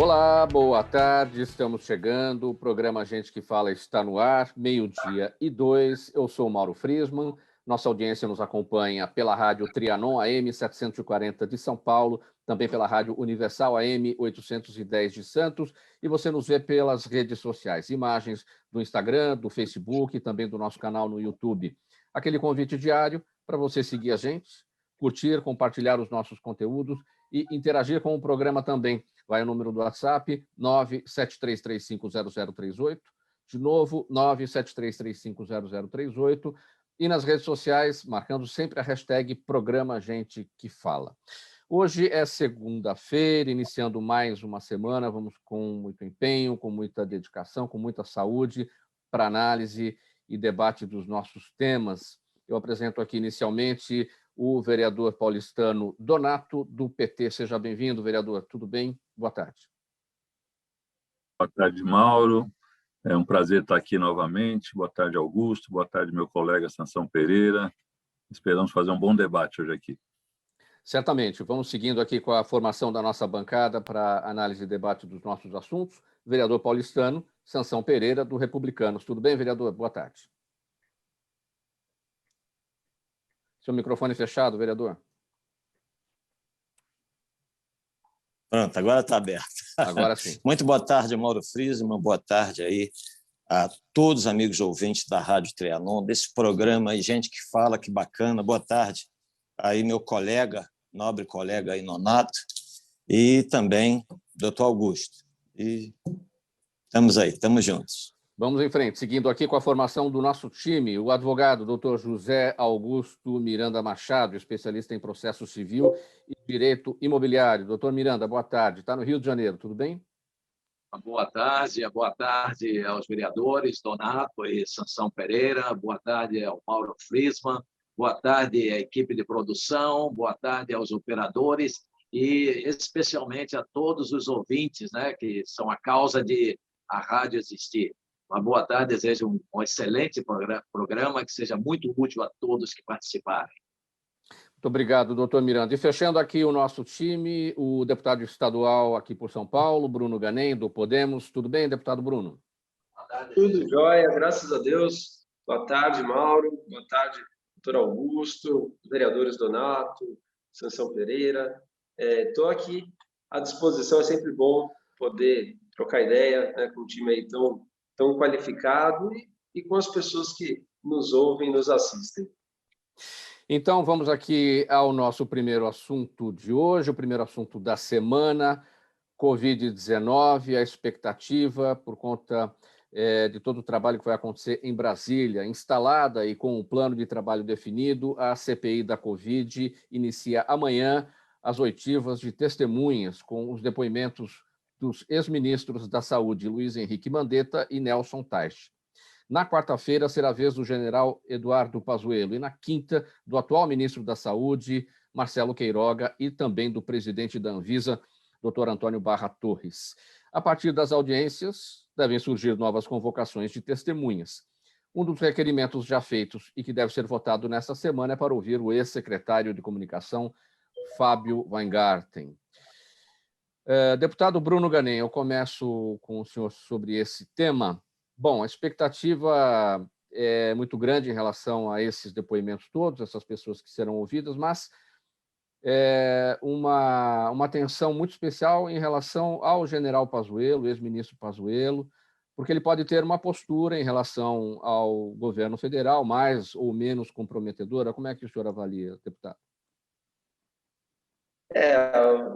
Olá, boa tarde, estamos chegando, o programa Gente que Fala está no ar, 12:02, eu sou o Mauro Friesman, nossa audiência nos acompanha pela rádio Trianon AM 740 de São Paulo, também pela rádio Universal AM 810 de Santos, e você nos vê pelas redes sociais, imagens do Instagram, do Facebook e também do nosso canal no YouTube. Aquele convite diário para você seguir a gente, curtir, compartilhar os nossos conteúdos e interagir com o programa também. Vai o número do WhatsApp, 973350038, de novo, 973350038, e nas redes sociais, marcando sempre a hashtag Programa Gente que Fala. Hoje é segunda-feira, iniciando mais uma semana, vamos com muito empenho, com muita dedicação, com muita saúde para análise e debate dos nossos temas. Eu apresento aqui inicialmente o vereador paulistano Donato, do PT. Seja bem-vindo, vereador. Tudo bem? Boa tarde. Boa tarde, Mauro. É um prazer estar aqui novamente. Boa tarde, Augusto. Boa tarde, meu colega Sansão Pereira. Esperamos fazer um bom debate hoje aqui. Certamente. Vamos seguindo aqui com a formação da nossa bancada para análise e debate dos nossos assuntos. Vereador paulistano, Sansão Pereira, do Republicanos. Tudo bem, vereador? Boa tarde. Seu microfone fechado, vereador. Pronto, agora está aberto. Agora sim. Muito boa tarde, Mauro Friesman. Boa tarde aí a todos os amigos ouvintes da Rádio Trianon, desse programa aí, Gente que Fala, que bacana. Boa tarde aí meu colega, nobre colega aí, Nonato, e também doutor Augusto. E estamos aí, estamos juntos. Vamos em frente, seguindo aqui com a formação do nosso time, o advogado Dr. José Augusto Miranda Machado, especialista em processo civil e direito imobiliário. Doutor Miranda, boa tarde. Está no Rio de Janeiro, tudo bem? Boa tarde aos vereadores Donato e Sansão Pereira, boa tarde ao Mauro Friesman, boa tarde à equipe de produção, boa tarde aos operadores e especialmente a todos os ouvintes, né, que são a causa de a rádio existir. Uma boa tarde, desejo um excelente programa que seja muito útil a todos que participarem. Muito obrigado, doutor Miranda. E fechando aqui o nosso time, o deputado estadual aqui por São Paulo, Bruno Ganem, do Podemos. Tudo bem, deputado Bruno? Tudo jóia, graças a Deus. Boa tarde, Mauro. Boa tarde, doutor Augusto, vereadores Donato, Sansão Pereira. Estou aqui à disposição, é sempre bom poder trocar ideia, né, com um time aí tão qualificado e com as pessoas que nos ouvem e nos assistem. Então, vamos aqui ao nosso primeiro assunto de hoje, o primeiro assunto da semana, Covid-19, a expectativa por conta de todo o trabalho que vai acontecer em Brasília. Instalada e com o plano de trabalho definido, a CPI da Covid inicia amanhã as oitivas de testemunhas com os depoimentos dos ex-ministros da Saúde, Luiz Henrique Mandetta e Nelson Teich. Na quarta-feira será a vez do general Eduardo Pazuello e na quinta do atual ministro da Saúde, Marcelo Queiroga, e também do presidente da Anvisa, Dr. Antônio Barra Torres. A partir das audiências, devem surgir novas convocações de testemunhas. Um dos requerimentos já feitos e que deve ser votado nesta semana é para ouvir o ex-secretário de Comunicação, Fábio Weingarten. Deputado Bruno Ganem, eu começo com o senhor sobre esse tema. Bom, a expectativa é muito grande em relação a esses depoimentos todos, essas pessoas que serão ouvidas, mas uma atenção muito especial em relação ao general Pazuello, ex-ministro Pazuello, porque ele pode ter uma postura em relação ao governo federal, mais ou menos comprometedora. Como é que o senhor avalia, deputado?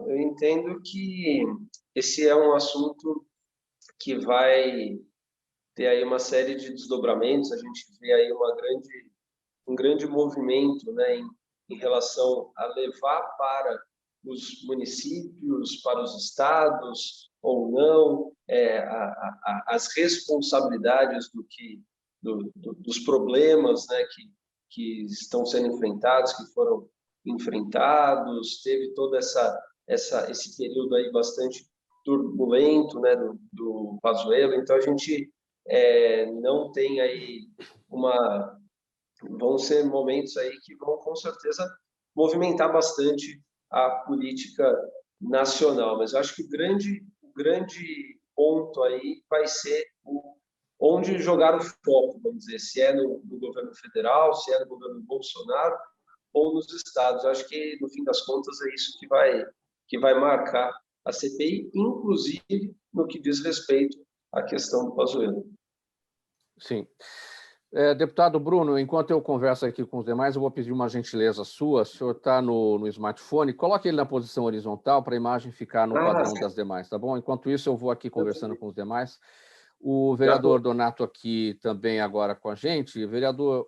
Eu entendo que esse é um assunto que vai ter aí uma série de desdobramentos. A gente vê aí um grande movimento, né, em relação a levar para os municípios, para os estados ou não, as responsabilidades dos problemas, né, que estão sendo enfrentados, que foram enfrentados. Teve todo esse período aí bastante turbulento, né, do Pazuello. Então a gente não tem aí vão ser momentos aí que vão com certeza movimentar bastante a política nacional, mas eu acho que o grande ponto aí vai ser onde jogar o foco, vamos dizer, se é no governo federal, se é no governo Bolsonaro ou nos estados. Eu acho que, no fim das contas, é isso que vai marcar a CPI, inclusive no que diz respeito à questão do Pazuello. Sim. Deputado Bruno, enquanto eu converso aqui com os demais, eu vou pedir uma gentileza sua. O senhor está no smartphone, coloque ele na posição horizontal para a imagem ficar no padrão das demais, tá bom? Enquanto isso, eu vou aqui conversando com os demais. O vereador Donato aqui também agora com a gente. Vereador,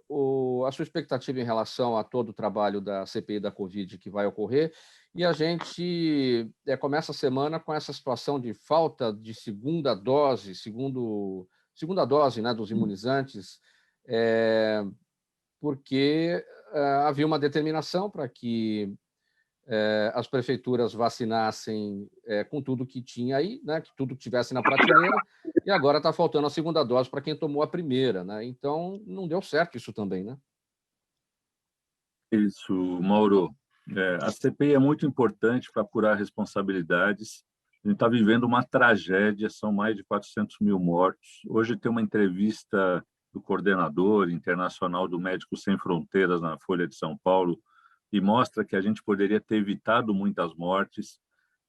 a sua expectativa em relação a todo o trabalho da CPI da Covid que vai ocorrer, e a gente começa a semana com essa situação de falta de segunda dose, né, dos imunizantes, porque havia uma determinação para que as prefeituras vacinassem com tudo que tinha aí, né, que tudo que tivesse na prateleira, e agora está faltando a segunda dose para quem tomou a primeira, né? Então, não deu certo isso também, né? Isso, Mauro. A CPI é muito importante para apurar responsabilidades. A gente está vivendo uma tragédia, são mais de 400 mil mortos. Hoje tem uma entrevista do coordenador internacional do Médicos Sem Fronteiras na Folha de São Paulo, e mostra que a gente poderia ter evitado muitas mortes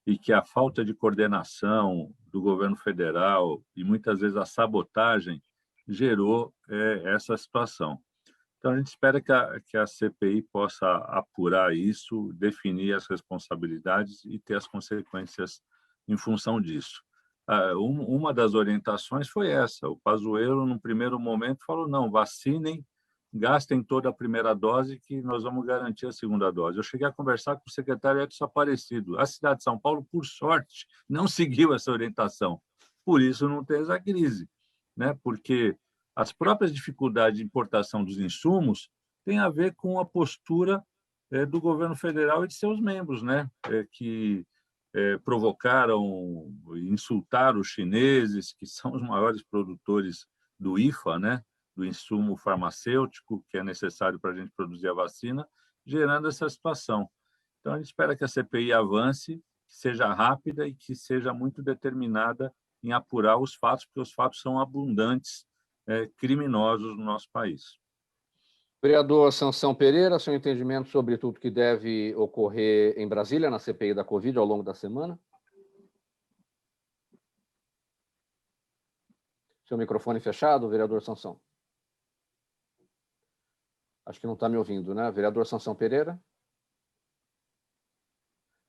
e que a falta de coordenação do governo federal e muitas vezes a sabotagem gerou essa situação. Então, a gente espera que a CPI possa apurar isso, definir as responsabilidades e ter as consequências em função disso. Uma das orientações foi essa. O Pazuello, no primeiro momento, falou, não, vacinem, gastem toda a primeira dose que nós vamos garantir a segunda dose. Eu cheguei a conversar com o secretário Edson Aparecido. A cidade de São Paulo, por sorte, não seguiu essa orientação. Por isso não teve essa crise, né? Porque as próprias dificuldades de importação dos insumos têm a ver com a postura do governo federal e de seus membros, né? Que provocaram, insultaram os chineses, que são os maiores produtores do IFA, né? Do insumo farmacêutico que é necessário para a gente produzir a vacina, gerando essa situação. Então, a gente espera que a CPI avance, que seja rápida e que seja muito determinada em apurar os fatos, porque os fatos são abundantes, criminosos no nosso país. Vereador Sansão Pereira, seu entendimento sobre tudo que deve ocorrer em Brasília, na CPI da Covid, ao longo da semana? Seu microfone fechado, vereador Sansão. Acho que não está me ouvindo, né? Vereador Sansão Pereira?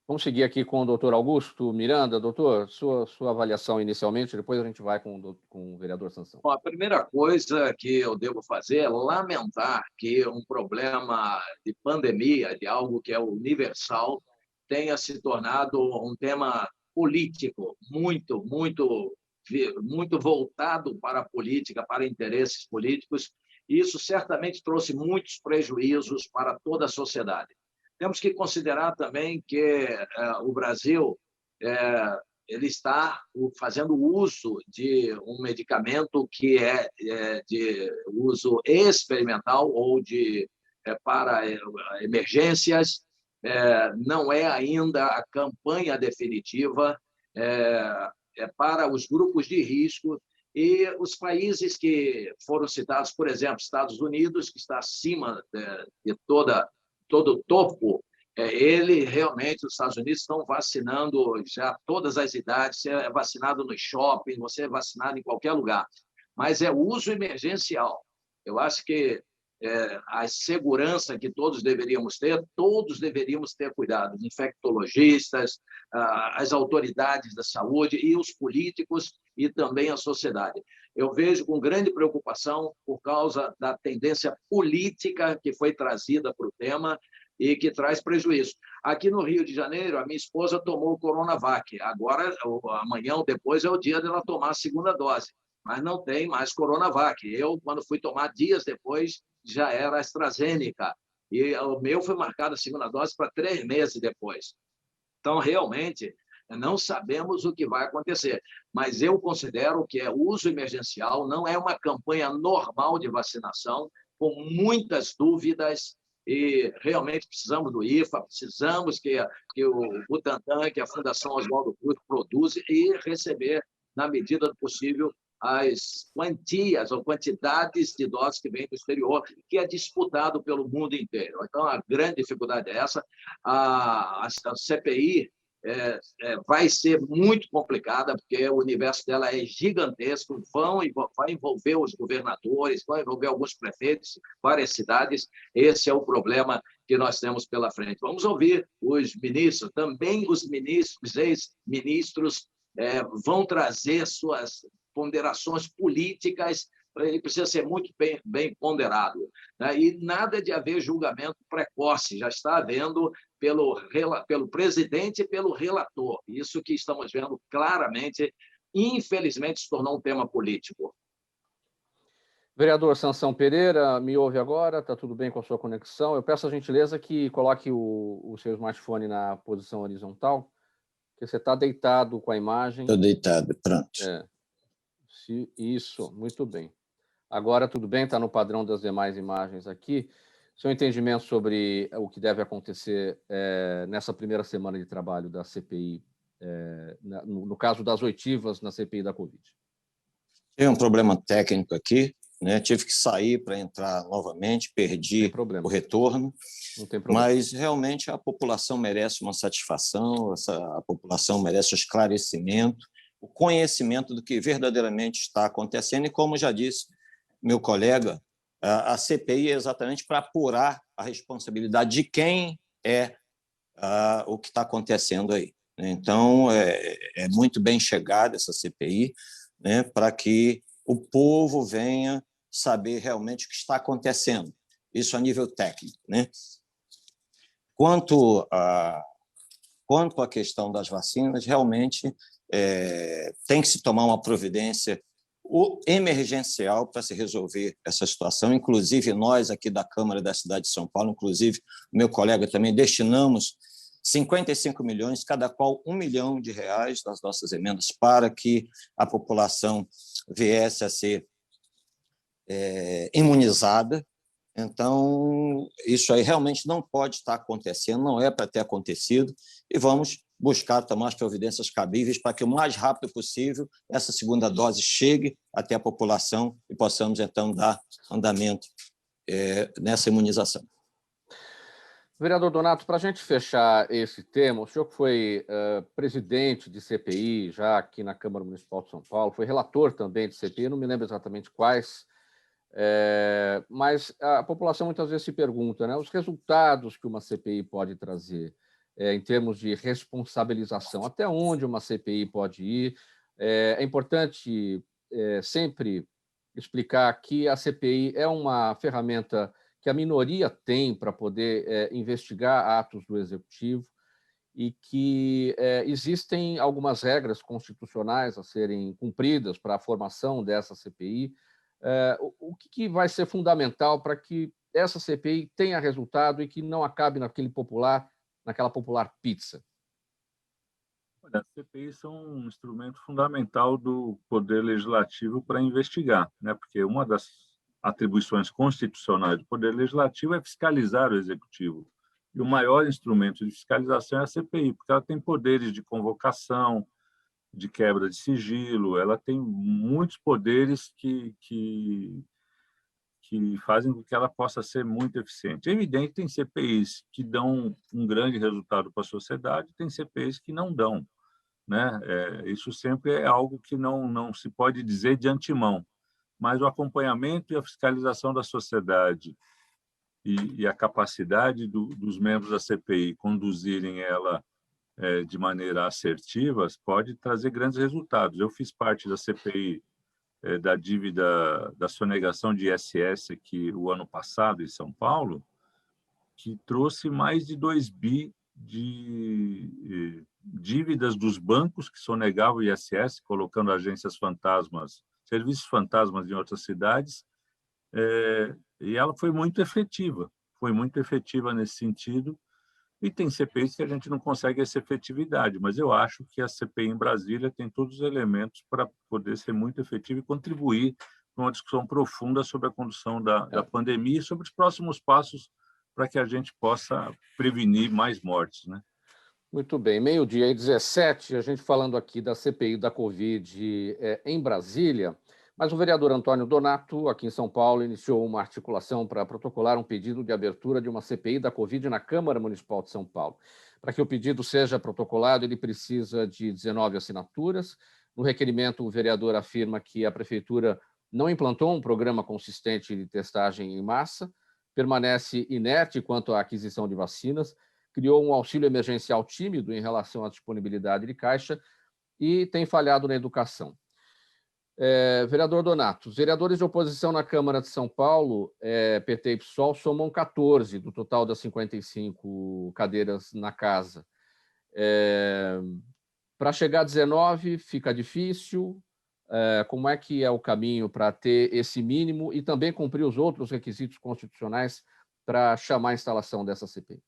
Vamos seguir aqui com o doutor Augusto Miranda. Doutor, sua avaliação inicialmente, depois a gente vai com o vereador Sansão. Bom, a primeira coisa que eu devo fazer é lamentar que um problema de pandemia, de algo que é universal, tenha se tornado um tema político, muito voltado para a política, para interesses políticos. E isso certamente trouxe muitos prejuízos para toda a sociedade. Temos que considerar também que o Brasil ele está fazendo uso de um medicamento que é de uso experimental ou para emergências. Não é ainda a campanha definitiva para os grupos de risco. E os países que foram citados, por exemplo, Estados Unidos, que está acima de todo o topo, realmente, os Estados Unidos estão vacinando já todas as idades, você é vacinado no shopping, você é vacinado em qualquer lugar, mas é uso emergencial. Eu acho que a segurança que todos deveríamos ter cuidado, os infectologistas, as autoridades da saúde e os políticos e também a sociedade. Eu vejo com grande preocupação por causa da tendência política que foi trazida para o tema e que traz prejuízo. Aqui no Rio de Janeiro, a minha esposa tomou o Coronavac. Agora, amanhã ou depois, é o dia dela tomar a segunda dose, mas não tem mais Coronavac. Eu, quando fui tomar dias depois, já era AstraZeneca. E o meu foi marcado a segunda dose para 3 meses depois. Então, realmente, não sabemos o que vai acontecer. Mas eu considero que é uso emergencial, não é uma campanha normal de vacinação, com muitas dúvidas, e realmente precisamos do IFA, precisamos que o Butantan, que a Fundação Oswaldo Cruz produza e receber, na medida do possível, as quantias ou quantidades de doses que vêm do exterior, que é disputado pelo mundo inteiro. Então, a grande dificuldade é essa. A CPI vai ser muito complicada, porque o universo dela é gigantesco, vai envolver os governadores, vai envolver alguns prefeitos, várias cidades. Esse é o problema que nós temos pela frente. Vamos ouvir os ministros, também os ministros, ex-ministros, vão trazer suas ponderações políticas, ele precisa ser muito bem ponderado, né? E nada de haver julgamento precoce, já está havendo pelo presidente e pelo relator. Isso que estamos vendo claramente, infelizmente, se tornou um tema político. Vereador Sansão Pereira, me ouve agora? Está tudo bem com a sua conexão? Eu peço a gentileza que coloque o seu smartphone na posição horizontal, porque você está deitado com a imagem. Estou deitado, pronto. Isso, muito bem. Agora tudo bem, está no padrão das demais imagens aqui. Seu entendimento sobre o que deve acontecer nessa primeira semana de trabalho da CPI, no caso das oitivas na CPI da Covid. Tem um problema técnico aqui, né? Tive que sair para entrar novamente, perdi o retorno. Não tem problema. Mas realmente a população merece uma satisfação, a população merece o esclarecimento, o conhecimento do que verdadeiramente está acontecendo. E como já disse meu colega, a CPI é exatamente para apurar a responsabilidade de quem o que está acontecendo aí. Então, é muito bem chegada essa CPI, né, para que o povo venha saber realmente o que está acontecendo. Isso a nível técnico, né? Quanto à questão das vacinas, realmente tem que se tomar uma providência emergencial para se resolver essa situação. Inclusive, nós aqui da Câmara da cidade de São Paulo, inclusive meu colega também, destinamos 55 milhões, cada qual R$1 milhão das nossas emendas, para que a população viesse a ser imunizada. Então, isso aí realmente não pode estar acontecendo, não é para ter acontecido, e vamos buscar tomar as providências cabíveis para que o mais rápido possível essa segunda dose chegue até a população e possamos, então, dar andamento nessa imunização. Vereador Donato, para a gente fechar esse tema, o senhor que foi presidente de CPI, já aqui na Câmara Municipal de São Paulo, foi relator também de CPI, não me lembro exatamente quais, mas a população muitas vezes se pergunta, né, os resultados que uma CPI pode trazer em termos de responsabilização, até onde uma CPI pode ir. É importante sempre explicar que a CPI é uma ferramenta que a minoria tem para poder investigar atos do Executivo e que existem algumas regras constitucionais a serem cumpridas para a formação dessa CPI. O que vai ser fundamental para que essa CPI tenha resultado e que não acabe naquela popular pizza? Olha, as CPIs são um instrumento fundamental do Poder Legislativo para investigar, né? Porque uma das atribuições constitucionais do Poder Legislativo é fiscalizar o Executivo. E o maior instrumento de fiscalização é a CPI, porque ela tem poderes de convocação, de quebra de sigilo, ela tem muitos poderes que fazem com que ela possa ser muito eficiente. É evidente que tem CPIs que dão um grande resultado para a sociedade, tem CPIs que não dão, né? Isso sempre é algo que não se pode dizer de antemão, mas o acompanhamento e a fiscalização da sociedade e a capacidade dos membros da CPI conduzirem ela de maneira assertiva pode trazer grandes resultados. Eu fiz parte da CPI da dívida, da sonegação de ISS aqui o ano passado em São Paulo, que trouxe mais de 2 bi de dívidas dos bancos que sonegavam o ISS, colocando agências fantasmas, serviços fantasmas em outras cidades, e ela foi muito efetiva nesse sentido. E tem CPIs que a gente não consegue essa efetividade, mas eu acho que a CPI em Brasília tem todos os elementos para poder ser muito efetiva e contribuir para uma discussão profunda sobre a condução da pandemia e sobre os próximos passos para que a gente possa prevenir mais mortes, né? Muito bem, 12h17, a gente falando aqui da CPI da Covid em Brasília, mas o vereador Antônio Donato, aqui em São Paulo, iniciou uma articulação para protocolar um pedido de abertura de uma CPI da Covid na Câmara Municipal de São Paulo. Para que o pedido seja protocolado, ele precisa de 19 assinaturas. No requerimento, o vereador afirma que a Prefeitura não implantou um programa consistente de testagem em massa, permanece inerte quanto à aquisição de vacinas, criou um auxílio emergencial tímido em relação à disponibilidade de caixa e tem falhado na educação. Vereador Donato, os vereadores de oposição na Câmara de São Paulo, PT e PSOL, somam 14 do total das 55 cadeiras na casa. Para chegar a 19 fica difícil. Como é que é o caminho para ter esse mínimo e também cumprir os outros requisitos constitucionais para chamar a instalação dessa CPI?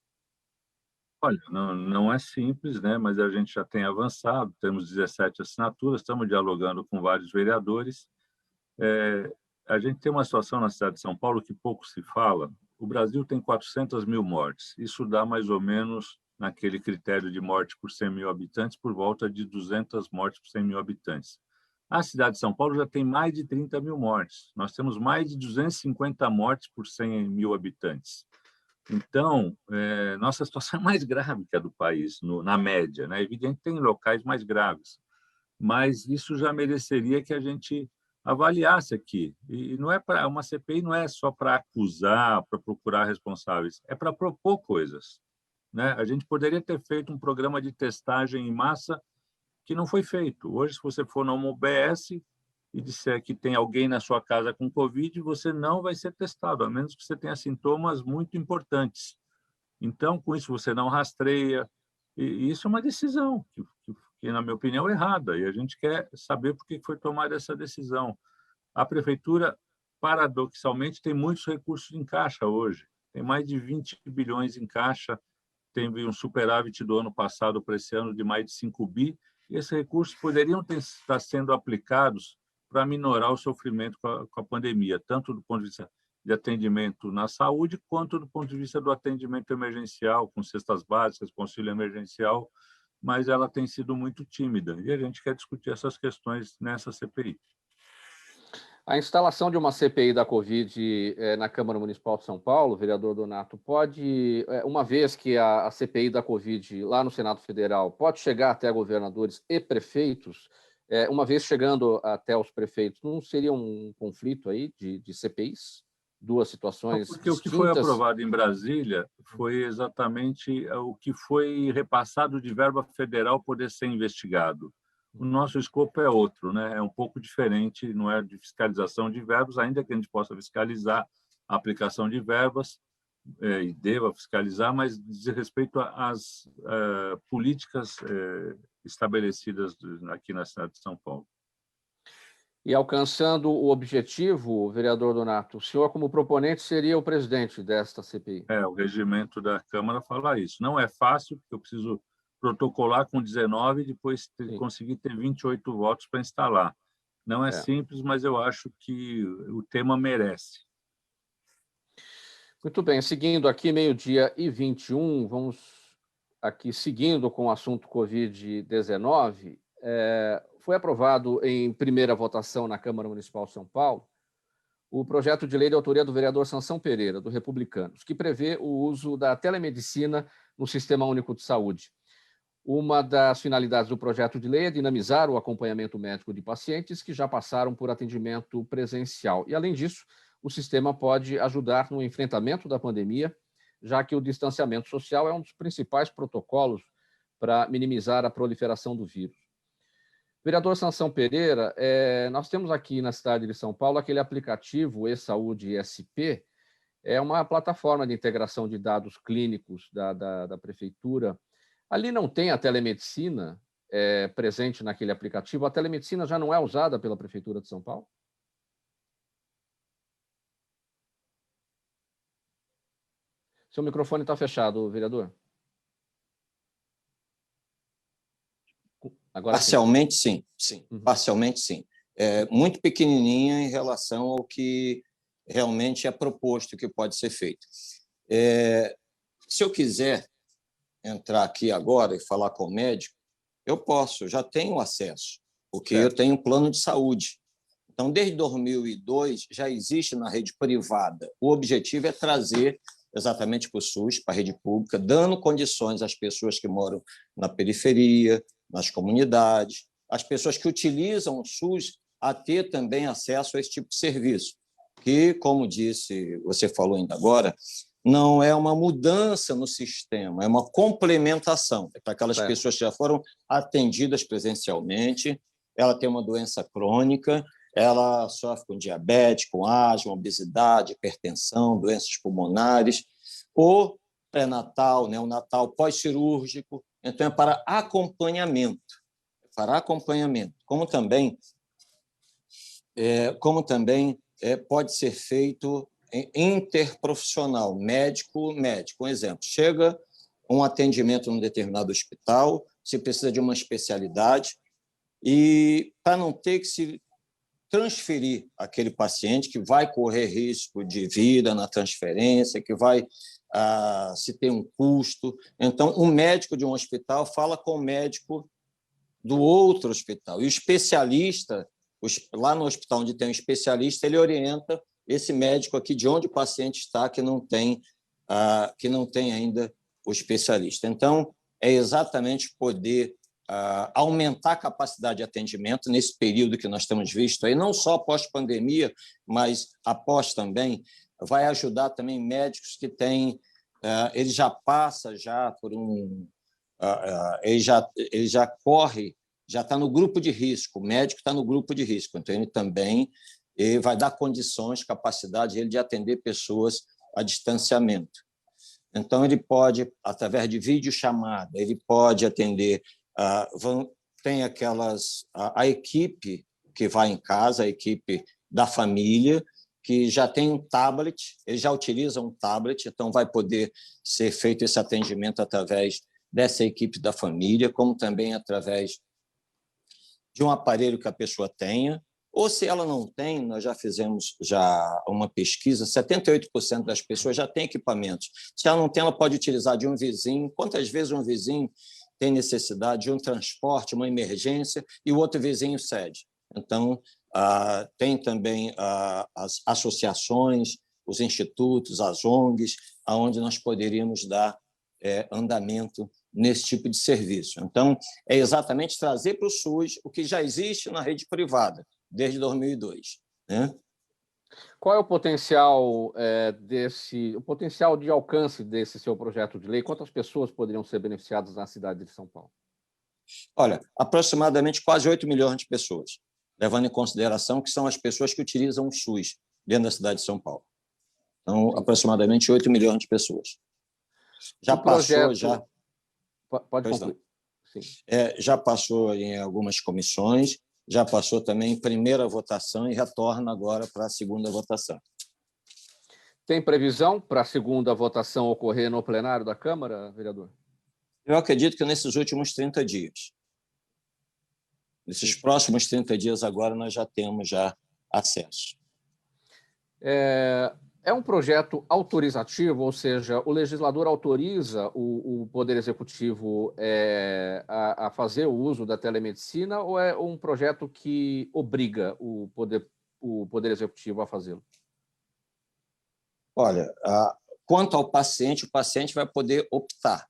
Olha, não é simples, né? Mas a gente já tem avançado, temos 17 assinaturas, estamos dialogando com vários vereadores. A gente tem uma situação na cidade de São Paulo que pouco se fala. O Brasil tem 400 mil mortes. Isso dá mais ou menos, naquele critério de morte por 100 mil habitantes, por volta de 200 mortes por 100 mil habitantes. A cidade de São Paulo já tem mais de 30 mil mortes. Nós temos mais de 250 mortes por 100 mil habitantes. Então, nossa situação é mais grave que a do país, na média, né? É evidente que tem locais mais graves, mas isso já mereceria que a gente avaliasse aqui. E não é para uma CPI, não é só para acusar, para procurar responsáveis, é para propor coisas, né? A gente poderia ter feito um programa de testagem em massa que não foi feito. Hoje, se você for numa UBS e disser que tem alguém na sua casa com Covid, você não vai ser testado, a menos que você tenha sintomas muito importantes. Então, com isso, você não rastreia. E isso é uma decisão que, na minha opinião, é errada. E a gente quer saber por que foi tomada essa decisão. A Prefeitura, paradoxalmente, tem muitos recursos em caixa hoje. Tem mais de 20 bilhões em caixa. Teve um superávit do ano passado para esse ano de mais de 5 bi. E esses recursos poderiam estar sendo aplicados para minorar o sofrimento com a pandemia, tanto do ponto de vista de atendimento na saúde, quanto do ponto de vista do atendimento emergencial, com cestas básicas, com auxílio emergencial, mas ela tem sido muito tímida, e a gente quer discutir essas questões nessa CPI. A instalação de uma CPI da Covid na Câmara Municipal de São Paulo, vereador Donato, pode, uma vez que a CPI da Covid lá no Senado Federal pode chegar até governadores e prefeitos, uma vez chegando até os prefeitos, não seria um conflito aí de CPIs? Duas situações Porque distintas? O que foi aprovado em Brasília foi exatamente o que foi repassado de verba federal poder ser investigado. O nosso escopo é outro, né? É um pouco diferente, não é de fiscalização de verbas, ainda que a gente possa fiscalizar a aplicação de verbas e deva fiscalizar, mas diz respeito às políticas estabelecidas aqui na cidade de São Paulo. E alcançando o objetivo, vereador Donato, o senhor, como proponente, seria o presidente desta CPI? O regimento da Câmara fala isso. Não é fácil, porque eu preciso protocolar com 19 e depois conseguir ter 28 votos para instalar. Não é simples, mas eu acho que o tema merece. Muito bem, seguindo aqui, 12h21, vamos aqui seguindo com o assunto Covid-19. Foi aprovado em primeira votação na Câmara Municipal de São Paulo o projeto de lei de autoria do vereador Sansão Pereira, do Republicanos, que prevê o uso da telemedicina no Sistema Único de Saúde. Uma das finalidades do projeto de lei é dinamizar o acompanhamento médico de pacientes que já passaram por atendimento presencial. E, além disso, o sistema pode ajudar no enfrentamento da pandemia, já que o distanciamento social é um dos principais protocolos para minimizar a proliferação do vírus. Vereador Sansão Pereira, nós temos aqui na cidade de São Paulo aquele aplicativo e-Saúde SP, é uma plataforma de integração de dados clínicos da Prefeitura. Ali não tem a telemedicina presente naquele aplicativo? A telemedicina já não é usada pela Prefeitura de São Paulo? Seu microfone está fechado, vereador. Agora parcialmente, sim. Parcialmente, sim. Muito pequenininha em relação ao que realmente é proposto que pode ser feito. Se eu quiser entrar aqui agora e falar com o médico, eu posso, eu já tenho acesso, porque eu tenho um plano de saúde. Então, desde 2002, já existe na rede privada. O objetivo é trazer exatamente para o SUS, para a rede pública, dando condições às pessoas que moram na periferia, nas comunidades, às pessoas que utilizam o SUS a ter também acesso a esse tipo de serviço, que, como disse, você falou ainda agora, não é uma mudança no sistema, é uma complementação para aquelas pessoas que já foram atendidas presencialmente. Ela tem uma doença crônica, ela sofre com diabetes, com asma, obesidade, hipertensão, doenças pulmonares, ou pré-natal, neonatal, pós-cirúrgico. Então, é para acompanhamento, como também pode ser feito interprofissional, médico-médico. Um exemplo, chega um atendimento num determinado hospital, se precisa de uma especialidade, e para não ter que se transferir aquele paciente que vai correr risco de vida na transferência, que vai se ter um custo. Então, o médico de um hospital fala com o médico do outro hospital. E o especialista, lá no hospital onde tem um especialista, ele orienta esse médico aqui de onde o paciente está, que não tem ainda o especialista. Então, é exatamente poder aumentar a capacidade de atendimento nesse período que nós temos visto, aí, não só pós-pandemia, mas após também, vai ajudar também médicos que têm... ele já passa por ele já corre, já está no grupo de risco, o médico está no grupo de risco, então ele também vai dar condições, capacidade ele de atender pessoas a distanciamento. Então, ele pode, através de videochamada, ele pode atender... tem a equipe que vai em casa, a equipe da família, que já tem um tablet, eles já utilizam um tablet, então vai poder ser feito esse atendimento através dessa equipe da família, como também através de um aparelho que a pessoa tenha, ou se ela não tem, nós já fizemos uma pesquisa, 78% das pessoas já têm equipamentos. Se ela não tem, ela pode utilizar de um vizinho. Quantas vezes um vizinho tem necessidade de um transporte, uma emergência, e o outro vizinho cede? Então, tem também as associações, os institutos, as ONGs, onde nós poderíamos dar andamento nesse tipo de serviço. Então, é exatamente trazer para o SUS o que já existe na rede privada, desde 2002. Né? Qual é o potencial o potencial de alcance desse seu projeto de lei? Quantas pessoas poderiam ser beneficiadas na cidade de São Paulo? Olha, aproximadamente quase 8 milhões de pessoas, levando em consideração que são as pessoas que utilizam o SUS dentro da cidade de São Paulo. Então, aproximadamente 8 milhões de pessoas. Já passou, já... Pode concluir. Sim. Já passou em algumas comissões, já passou também em primeira votação e retorna agora para a segunda votação. Tem previsão para a segunda votação ocorrer no plenário da Câmara, vereador? Eu acredito que nesses últimos 30 dias. Nesses próximos 30 dias agora nós já temos acesso. É um projeto autorizativo, ou seja, o legislador autoriza o Poder Executivo a fazer o uso da telemedicina, ou é um projeto que obriga o Poder Executivo a fazê-lo? Olha, quanto ao paciente, o paciente vai poder optar.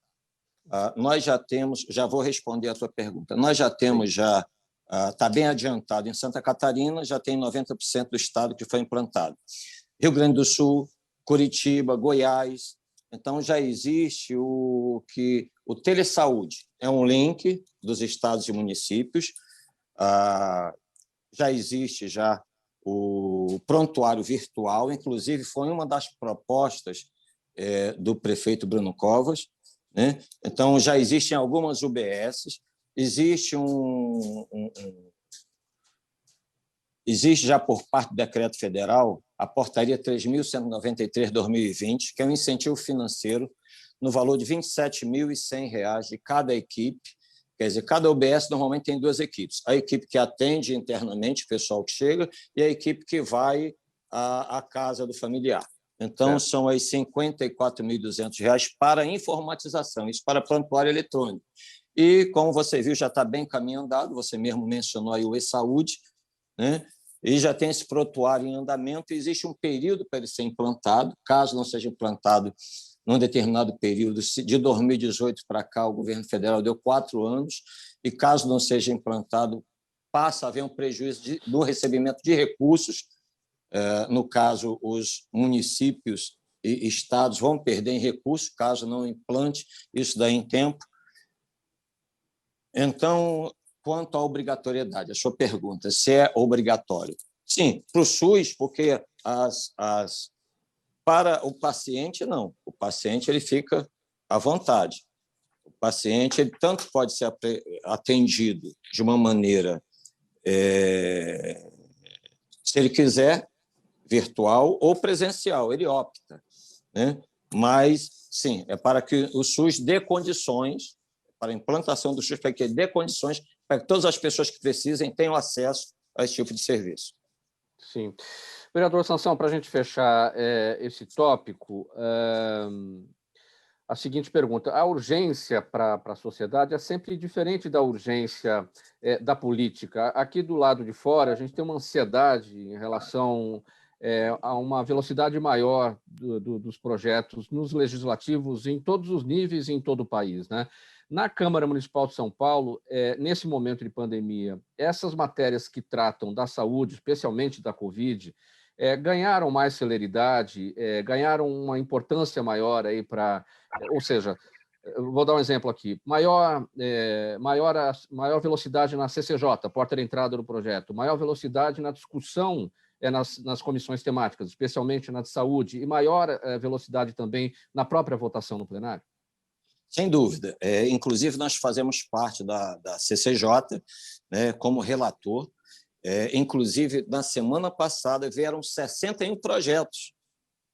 Nós já temos, já vou responder a tua pergunta, nós já temos, está bem adiantado em Santa Catarina, já tem 90% do estado que foi implantado. Rio Grande do Sul, Curitiba, Goiás. Então, já existe o Telesaúde. É um link dos estados e municípios. Já existe o prontuário virtual, inclusive foi uma das propostas do prefeito Bruno Covas. Né? Então, já existem algumas UBSs. Existe existe já por parte do decreto federal a portaria 3.193/2020, que é um incentivo financeiro no valor de R$ 27.100 de cada equipe. Quer dizer, cada UBS normalmente tem 2 equipes. A equipe que atende internamente o pessoal que chega e a equipe que vai à casa do familiar. Então, são aí R$ 54.200 para informatização, isso para prontuário eletrônico. E, como você viu, já está bem caminho andado, você mesmo mencionou aí o e-saúde, né? E já tem esse prontuário em andamento, existe um período para ele ser implantado, caso não seja implantado num determinado período, de 2018 para cá, o governo federal deu 4 anos, e caso não seja implantado, passa a haver um prejuízo do recebimento de recursos. No caso, os municípios e estados vão perder em recursos, caso não implante isso daí em tempo. Então, quanto à obrigatoriedade, a sua pergunta, se é obrigatório. Sim, para o SUS, porque para o paciente, não. O paciente ele fica à vontade. O paciente ele tanto pode ser atendido de uma maneira, se ele quiser, virtual ou presencial, ele opta, né? Mas, sim, é para que o SUS dê condições, para a implantação do SUS, para que ele dê condições para que todas as pessoas que precisem tenham acesso a esse tipo de serviço. Sim. Vereador Sansão, para a gente fechar esse tópico, a seguinte pergunta: a urgência para a sociedade é sempre diferente da urgência da política. Aqui do lado de fora, a gente tem uma ansiedade em relação a uma velocidade maior dos projetos nos legislativos em todos os níveis e em todo o país, né? Na Câmara Municipal de São Paulo, nesse momento de pandemia, essas matérias que tratam da saúde, especialmente da Covid, ganharam mais celeridade, ganharam uma importância maior aí para, ou seja, eu vou dar um exemplo aqui, maior velocidade na CCJ, porta de entrada do projeto, maior velocidade na discussão nas comissões temáticas, especialmente na de saúde, e maior velocidade também na própria votação no plenário? Sem dúvida. Inclusive, nós fazemos parte da CCJ, né, como relator. Inclusive, na semana passada, vieram 61 projetos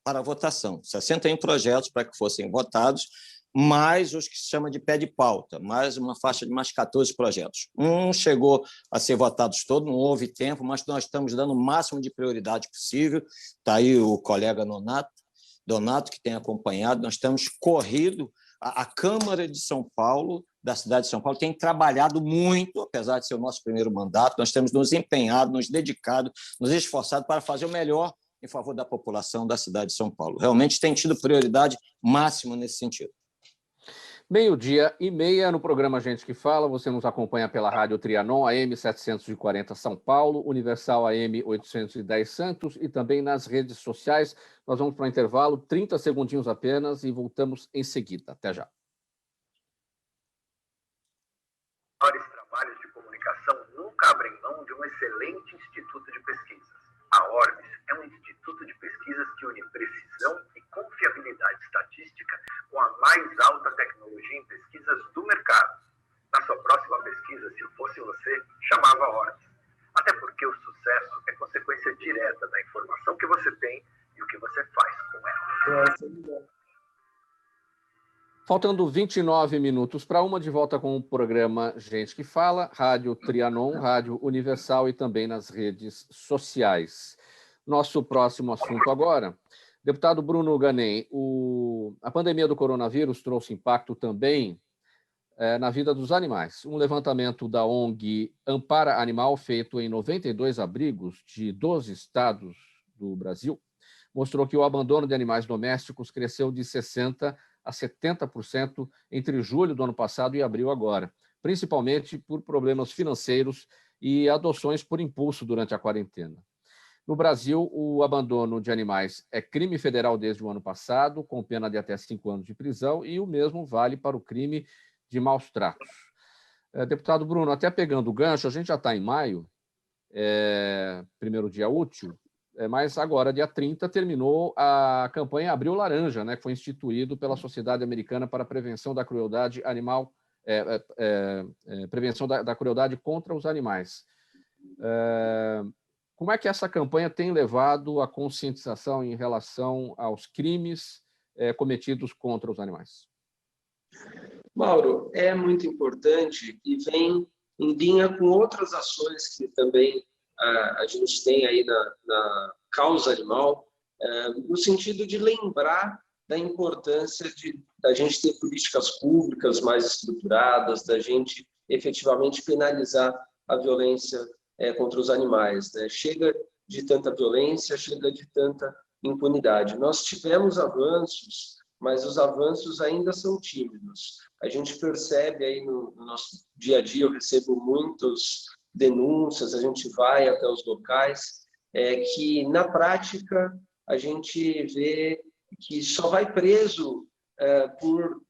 para votação, 61 projetos para que fossem votados, mais os que se chama de pé de pauta, mais uma faixa de mais 14 projetos. Chegou a ser votados todos, não houve tempo, mas nós estamos dando o máximo de prioridade possível. Está aí o colega Donato, que tem acompanhado, nós temos corrido. A Câmara de São Paulo, da cidade de São Paulo, tem trabalhado muito, apesar de ser o nosso primeiro mandato, nós temos nos empenhado, nos dedicado, nos esforçado para fazer o melhor em favor da população da cidade de São Paulo. Realmente tem tido prioridade máxima nesse sentido. 12:30 no programa Gente que Fala. Você nos acompanha pela Rádio Trianon, AM 740 São Paulo, Universal AM 810 Santos e também nas redes sociais. Nós vamos para um intervalo, 30 segundinhos apenas, e voltamos em seguida. Até já. Os maiores trabalhos de comunicação nunca abrem mão de um excelente instituto de pesquisas. A Orbis é um instituto de pesquisas que une precisão e confiabilidade estatística com a mais alta tecnologia em pesquisas do mercado. Na sua próxima pesquisa, se eu fosse você, chamava Orbis. Até porque o sucesso é consequência direta da informação que você tem e o que você faz com ela. Faltando 29 minutos para 1, de volta com o programa Gente que Fala, Rádio Trianon, Rádio Universal e também nas redes sociais. Nosso próximo assunto agora. Deputado Bruno Ganem, a pandemia do coronavírus trouxe impacto também na vida dos animais. Um levantamento da ONG Ampara Animal, feito em 92 abrigos de 12 estados do Brasil, mostrou que o abandono de animais domésticos cresceu de 60% a 70% entre julho do ano passado e abril agora, principalmente por problemas financeiros e adoções por impulso durante a quarentena. No Brasil, o abandono de animais é crime federal desde o ano passado, com pena de até 5 anos de prisão, e o mesmo vale para o crime de maus tratos. Deputado Bruno, até pegando o gancho, a gente já está em maio, primeiro dia útil, mas agora, dia 30, terminou a campanha Abril Laranja, né, que foi instituído pela Sociedade Americana para a Prevenção da Crueldade Animal, prevenção da crueldade contra os animais. Como é que essa campanha tem levado a conscientização em relação aos crimes cometidos contra os animais? Mauro, é muito importante e vem em linha com outras ações que também a gente tem aí na causa animal, no sentido de lembrar da importância da gente ter políticas públicas mais estruturadas, da gente efetivamente penalizar a violência contra os animais, né? Chega de tanta violência, chega de tanta impunidade. Nós tivemos avanços, mas os avanços ainda são tímidos. A gente percebe aí no nosso dia a dia, eu recebo muitas denúncias, a gente vai até os locais, que na prática a gente vê que só vai preso por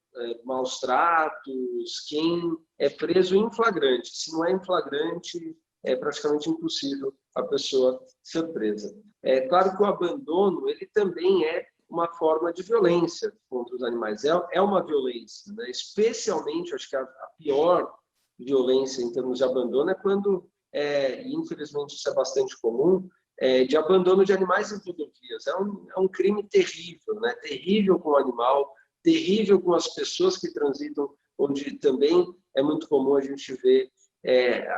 maus tratos quem é preso em flagrante. Se não é em flagrante, é praticamente impossível a pessoa ser presa. É claro que o abandono ele também é uma forma de violência contra os animais. É uma violência, né? Especialmente, acho que a pior violência em termos de abandono é quando, e infelizmente isso é bastante comum, de abandono de animais em rodovias. É um crime terrível, né? Terrível com o animal, terrível com as pessoas que transitam, onde também é muito comum a gente ver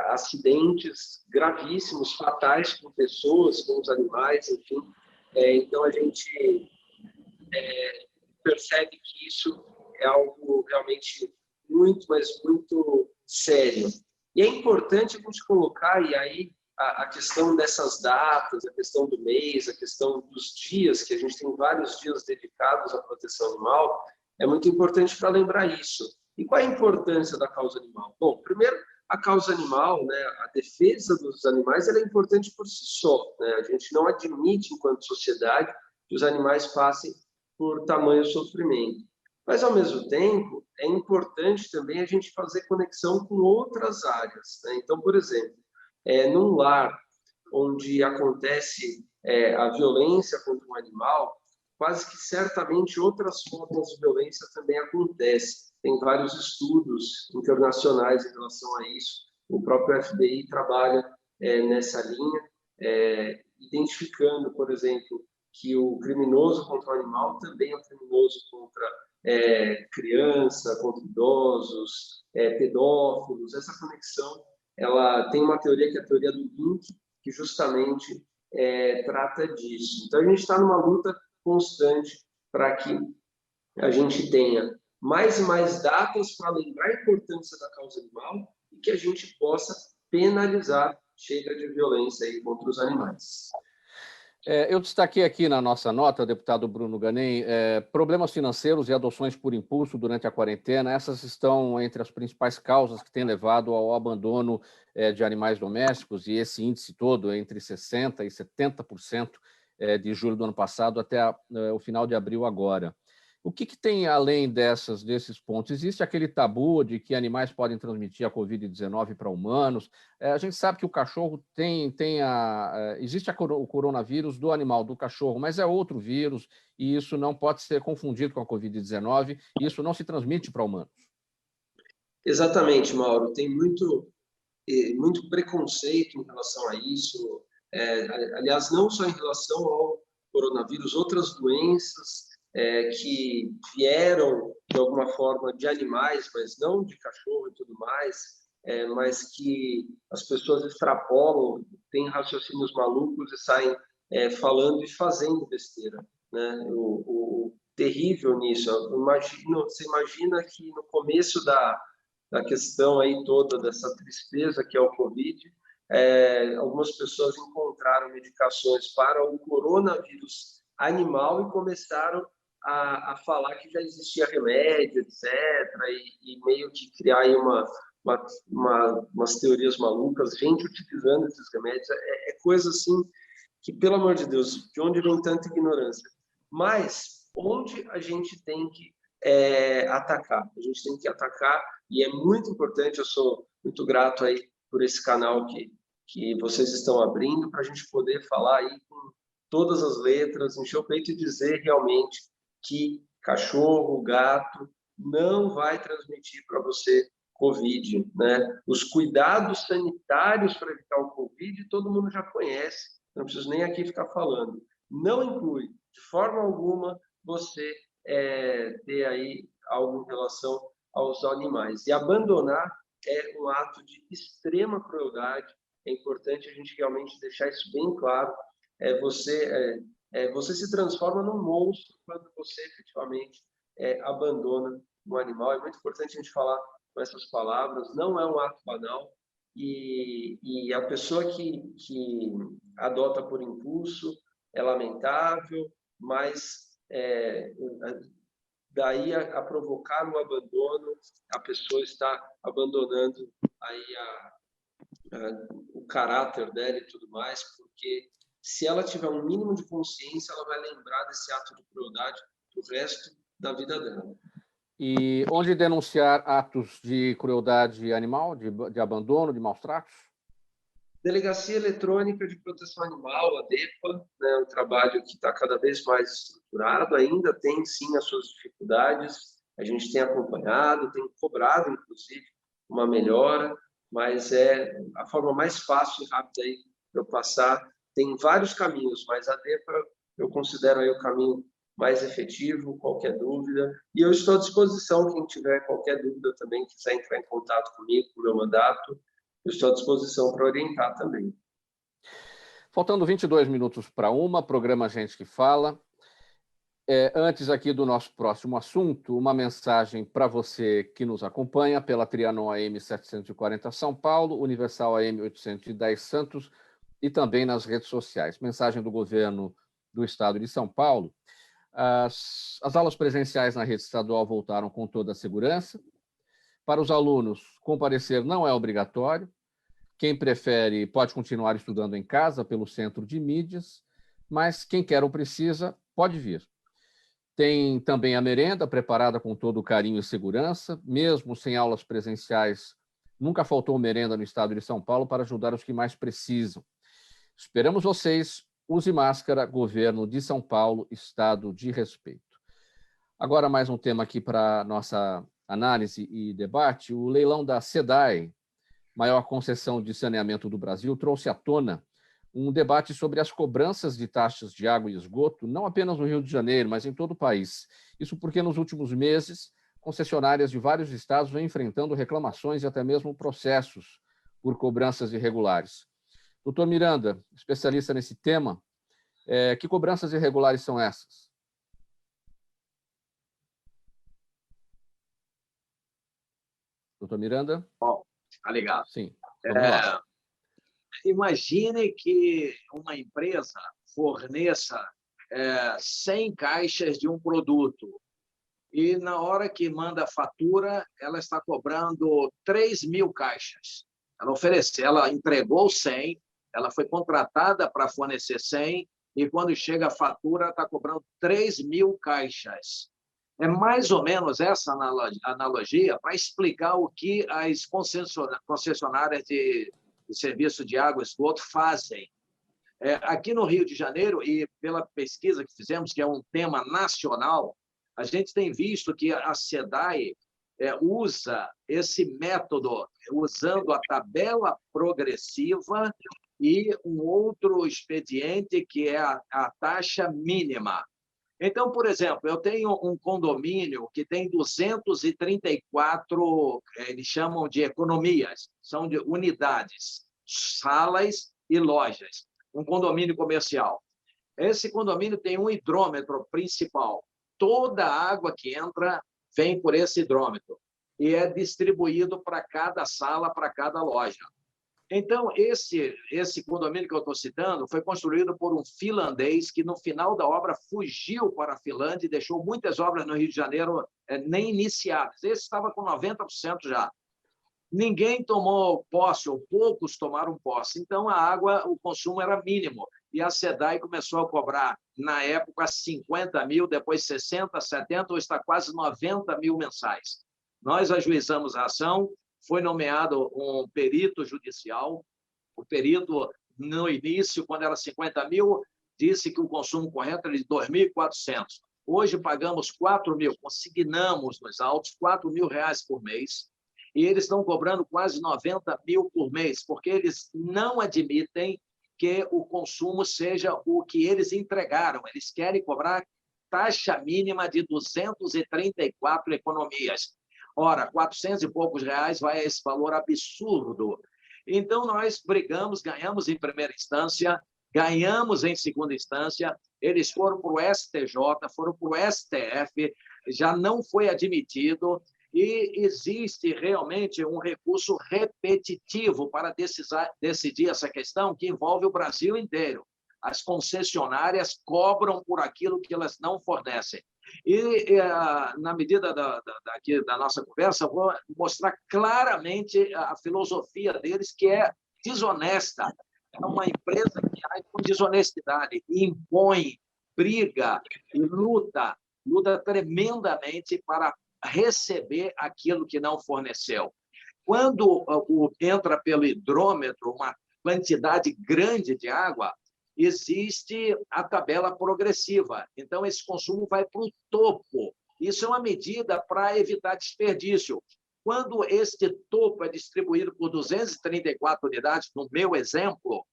acidentes gravíssimos, fatais com pessoas, com os animais, enfim. Então, a gente percebe que isso é algo realmente muito, mas muito sério. E é importante a gente colocar, e aí a questão dessas datas, a questão do mês, a questão dos dias, que a gente tem vários dias dedicados à proteção animal, é muito importante para lembrar isso. E qual é a importância da causa animal? Bom, primeiro, a causa animal, né, a defesa dos animais, ela é importante por si só, né? A gente não admite, enquanto sociedade, que os animais passem por tamanho sofrimento. Mas, ao mesmo tempo, é importante também a gente fazer conexão com outras áreas, né? Então, por exemplo, num lar onde acontece a violência contra um animal, quase que certamente outras formas de violência também acontecem. Tem vários estudos internacionais em relação a isso. O próprio FBI trabalha nessa linha, identificando, por exemplo, que o criminoso contra o animal também é um criminoso contra criança, contra idosos, pedófilos. Essa conexão, ela tem uma teoria que é a teoria do link, que justamente trata disso. Então, a gente está numa luta constante para que a gente tenha mais e mais datas para lembrar a importância da causa animal e que a gente possa penalizar chega de violência aí contra os animais. Eu destaquei aqui na nossa nota, deputado Bruno Ganem, problemas financeiros e adoções por impulso durante a quarentena. Essas estão entre as principais causas que têm levado ao abandono de animais domésticos, e esse índice todo, entre 60% e 70% de julho do ano passado até o final de abril agora. O que tem além desses pontos? Existe aquele tabu de que animais podem transmitir a Covid-19 para humanos? A gente sabe que o cachorro existe o coronavírus do animal, do cachorro, mas é outro vírus e isso não pode ser confundido com a Covid-19 e isso não se transmite para humanos. Exatamente, Mauro. Tem muito preconceito em relação a isso. Aliás, não só em relação ao coronavírus, outras doenças que vieram, de alguma forma, de animais, mas não de cachorro e tudo mais, mas que as pessoas extrapolam, têm raciocínios malucos e saem falando e fazendo besteira, né? O terrível nisso, você imagina que no começo da questão aí toda dessa tristeza que é o Covid, algumas pessoas encontraram medicações para o coronavírus animal e começaram a falar que já existia remédio, etc., e meio que criar aí umas teorias malucas, gente utilizando esses remédios, coisa assim que, pelo amor de Deus, de onde vem tanta ignorância? Mas onde a gente tem que atacar? A gente tem que atacar, e é muito importante, eu sou muito grato aí por esse canal que vocês estão abrindo, para a gente poder falar aí com todas as letras, encher o peito e dizer realmente que cachorro, gato, não vai transmitir para você Covid, né? Os cuidados sanitários para evitar o Covid, todo mundo já conhece, não preciso nem aqui ficar falando. Não inclui, de forma alguma, você ter aí algo em relação aos animais. E abandonar é um ato de extrema crueldade, é importante a gente realmente deixar isso bem claro. Você você se transforma num monstro quando você efetivamente abandona um animal. É muito importante a gente falar com essas palavras. Não é um ato banal. E a pessoa que adota por impulso é lamentável, mas daí a provocar o abandono, a pessoa está abandonando aí o caráter dela e tudo mais, porque se ela tiver um mínimo de consciência, ela vai lembrar desse ato de crueldade pro resto da vida dela. E onde denunciar atos de crueldade animal, de abandono, de maus tratos? Delegacia Eletrônica de Proteção Animal, a DEPA, né, um trabalho que está cada vez mais estruturado, ainda tem sim as suas dificuldades, a gente tem acompanhado, tem cobrado, inclusive, uma melhora, mas é a forma mais fácil e rápida aí de eu passar. Tem vários caminhos, mas a DEPA eu considero aí o caminho mais efetivo, qualquer dúvida. E eu estou à disposição, quem tiver qualquer dúvida também, quiser entrar em contato comigo, com o meu mandato, eu estou à disposição para orientar também. Faltando 22 minutos para 1, programa Gente que Fala. Antes aqui do nosso próximo assunto, uma mensagem para você que nos acompanha pela Trianon AM 740 São Paulo, Universal AM 810 Santos e também nas redes sociais. Mensagem do governo do estado de São Paulo. As aulas presenciais na rede estadual voltaram com toda a segurança. Para os alunos, comparecer não é obrigatório. Quem prefere pode continuar estudando em casa pelo centro de mídias, mas quem quer ou precisa pode vir. Tem também a merenda preparada com todo o carinho e segurança, mesmo sem aulas presenciais. Nunca faltou merenda no estado de São Paulo para ajudar os que mais precisam. Esperamos vocês. Use máscara, governo de São Paulo, estado de respeito. Agora mais um tema aqui para nossa análise e debate. O leilão da SEDAI, maior concessão de saneamento do Brasil, trouxe à tona um debate sobre as cobranças de taxas de água e esgoto, não apenas no Rio de Janeiro, mas em todo o país. Isso porque, nos últimos meses, concessionárias de vários estados vêm enfrentando reclamações e até mesmo processos por cobranças irregulares. Doutor Miranda, especialista nesse tema, que cobranças irregulares são essas? Doutor Miranda? Bom, tá ligado. Sim. Vamos lá. Imagine que uma empresa forneça 100 caixas de um produto e, na hora que manda a fatura, ela está cobrando 3.000 caixas. Ela entregou 100, ela foi contratada para fornecer 100 e, quando chega a fatura, ela está cobrando 3.000 caixas. É mais ou menos essa analogia para explicar o que as concessionárias de serviço de água e esgoto fazem. Aqui no Rio de Janeiro, e pela pesquisa que fizemos, que é um tema nacional, a gente tem visto que a SEDAI usa esse método, usando a tabela progressiva e um outro expediente, que é a taxa mínima. Então, por exemplo, eu tenho um condomínio que tem 234, eles chamam de economias, são de unidades, salas e lojas, um condomínio comercial. Esse condomínio tem um hidrômetro principal. Toda a água que entra vem por esse hidrômetro e é distribuído para cada sala, para cada loja. Então, esse condomínio que eu estou citando foi construído por um finlandês que, no final da obra, fugiu para a Finlândia e deixou muitas obras no Rio de Janeiro nem iniciadas. Esse estava com 90% já. Ninguém tomou posse, ou poucos tomaram posse. Então, a água, o consumo era mínimo. E a SEDAI começou a cobrar, na época, 50 mil, depois 60, 70, ou está quase 90 mil mensais. Nós ajuizamos a ação. Foi nomeado um perito judicial. O perito, no início, quando era 50 mil, disse que o consumo correto era de 2.400. Hoje pagamos 4 mil, consignamos nos autos R$4.000 por mês, e eles estão cobrando quase 90 mil por mês, porque eles não admitem que o consumo seja o que eles entregaram. Eles querem cobrar taxa mínima de 234 economias. Ora, 400 e poucos reais vai a esse valor absurdo. Então, nós brigamos, ganhamos em primeira instância, ganhamos em segunda instância, eles foram para o STJ, foram para o STF, já não foi admitido, e existe realmente um recurso repetitivo para decidir essa questão que envolve o Brasil inteiro. As concessionárias cobram por aquilo que elas não fornecem. E na medida da nossa conversa, eu vou mostrar claramente a filosofia deles, que é desonesta. É uma empresa que age com desonestidade, impõe, briga e luta tremendamente para receber aquilo que não forneceu. Quando entra pelo hidrômetro uma quantidade grande de água, existe a tabela progressiva. Então, esse consumo vai para o topo. Isso é uma medida para evitar desperdício. Quando este topo é distribuído por 234 unidades, no meu exemplo,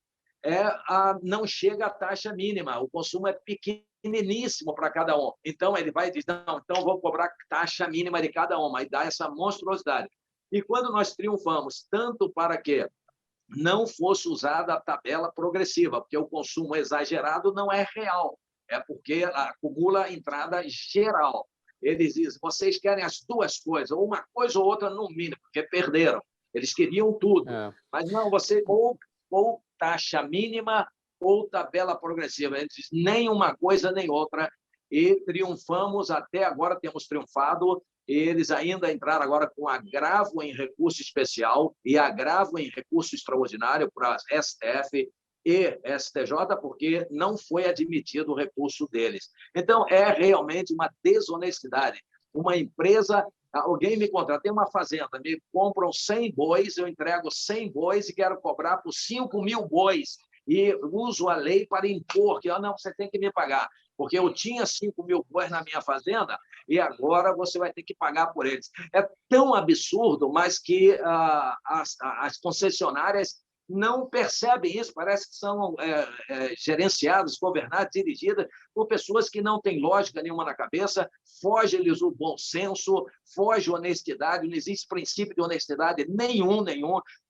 não chega à taxa mínima. O consumo é pequeniníssimo para cada um. Então, ele vai dizer, não, então vou cobrar taxa mínima de cada uma, e dá essa monstruosidade. E quando nós triunfamos, tanto para que não fosse usada a tabela progressiva, porque o consumo exagerado não é real, é porque acumula entrada geral. Eles dizem, vocês querem as duas coisas, ou uma coisa ou outra no mínimo, porque perderam. Eles queriam tudo. Mas não, você ou taxa mínima ou tabela progressiva. Eles dizem, nem uma coisa nem outra. E triunfamos, até agora temos triunfado. Eles ainda entraram agora com agravo em recurso especial e agravo em recurso extraordinário para STF e STJ, porque não foi admitido o recurso deles. Então, é realmente uma desonestidade. Uma empresa, alguém me contrata, tem uma fazenda, me compram 100 bois, eu entrego 100 bois e quero cobrar por 5.000 bois. E uso a lei para impor que, não, você tem que me pagar, porque eu tinha 5.000 bois na minha fazenda e agora você vai ter que pagar por eles. É tão absurdo, mas que as concessionárias não percebem isso, parece que são gerenciadas, governadas, dirigidas por pessoas que não têm lógica nenhuma na cabeça, foge-lhes o bom senso, foge a honestidade, não existe princípio de honestidade nenhum,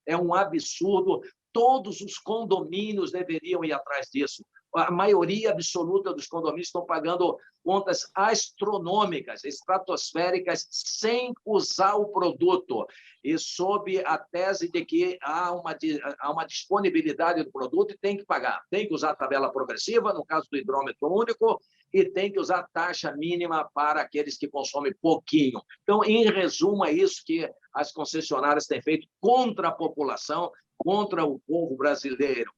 é um absurdo. Todos os condomínios deveriam ir atrás disso. A maioria absoluta dos condomínios estão pagando contas astronômicas, estratosféricas, sem usar o produto, e sob a tese de que há uma disponibilidade do produto e tem que pagar. Tem que usar a tabela progressiva, no caso do hidrômetro único, e tem que usar taxa mínima para aqueles que consomem pouquinho. Então, em resumo, é isso que as concessionárias têm feito contra a população, contra o povo brasileiro.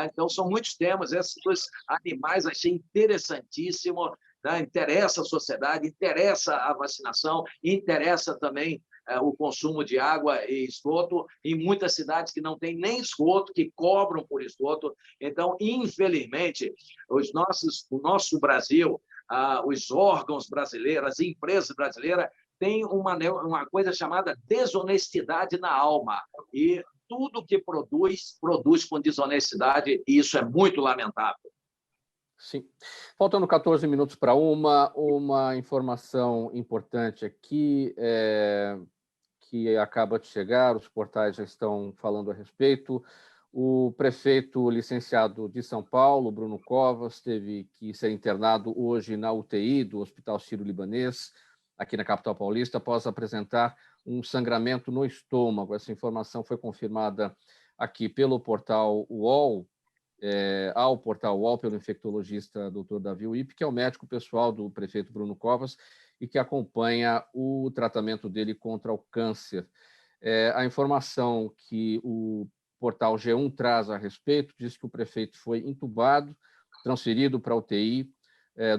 Então, são muitos temas. Esses dois animais achei interessantíssimo. Interessa a sociedade, interessa a vacinação, interessa também o consumo de água e esgoto, em muitas cidades que não têm nem esgoto, que cobram por esgoto. Então, infelizmente, o nosso Brasil, os órgãos brasileiros, as empresas brasileiras, têm uma coisa chamada desonestidade na alma. E tudo que produz com desonestidade, e isso é muito lamentável. Sim. Faltando 14 minutos para uma informação importante aqui, que acaba de chegar, os portais já estão falando a respeito. O prefeito licenciado de São Paulo, Bruno Covas, teve que ser internado hoje na UTI do Hospital Sírio-Libanês, aqui na capital paulista, após apresentar um sangramento no estômago. Essa informação foi confirmada aqui pelo portal UOL, ao portal UOL, pelo infectologista Dr. Davi Uip, que é o médico pessoal do prefeito Bruno Covas e que acompanha o tratamento dele contra o câncer. A informação que o portal G1 traz a respeito diz que o prefeito foi entubado, transferido para a UTI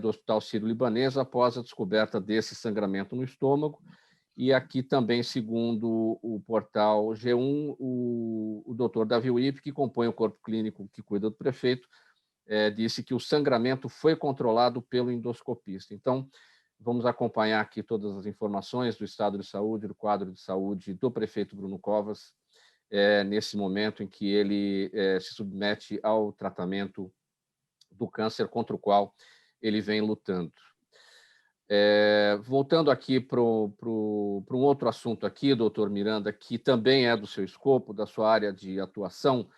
do Hospital Sírio-Libanês após a descoberta desse sangramento no estômago. E aqui também, segundo o portal G1, o doutor Davi Uip, que compõe o corpo clínico que cuida do prefeito, disse que o sangramento foi controlado pelo endoscopista. Então, vamos acompanhar aqui todas as informações do estado de saúde, do quadro de saúde do prefeito Bruno Covas, nesse momento em que ele se submete ao tratamento do câncer contra o qual ele vem lutando. Voltando aqui para um outro assunto aqui, doutor Miranda, que também é do seu escopo, da sua área de atuação,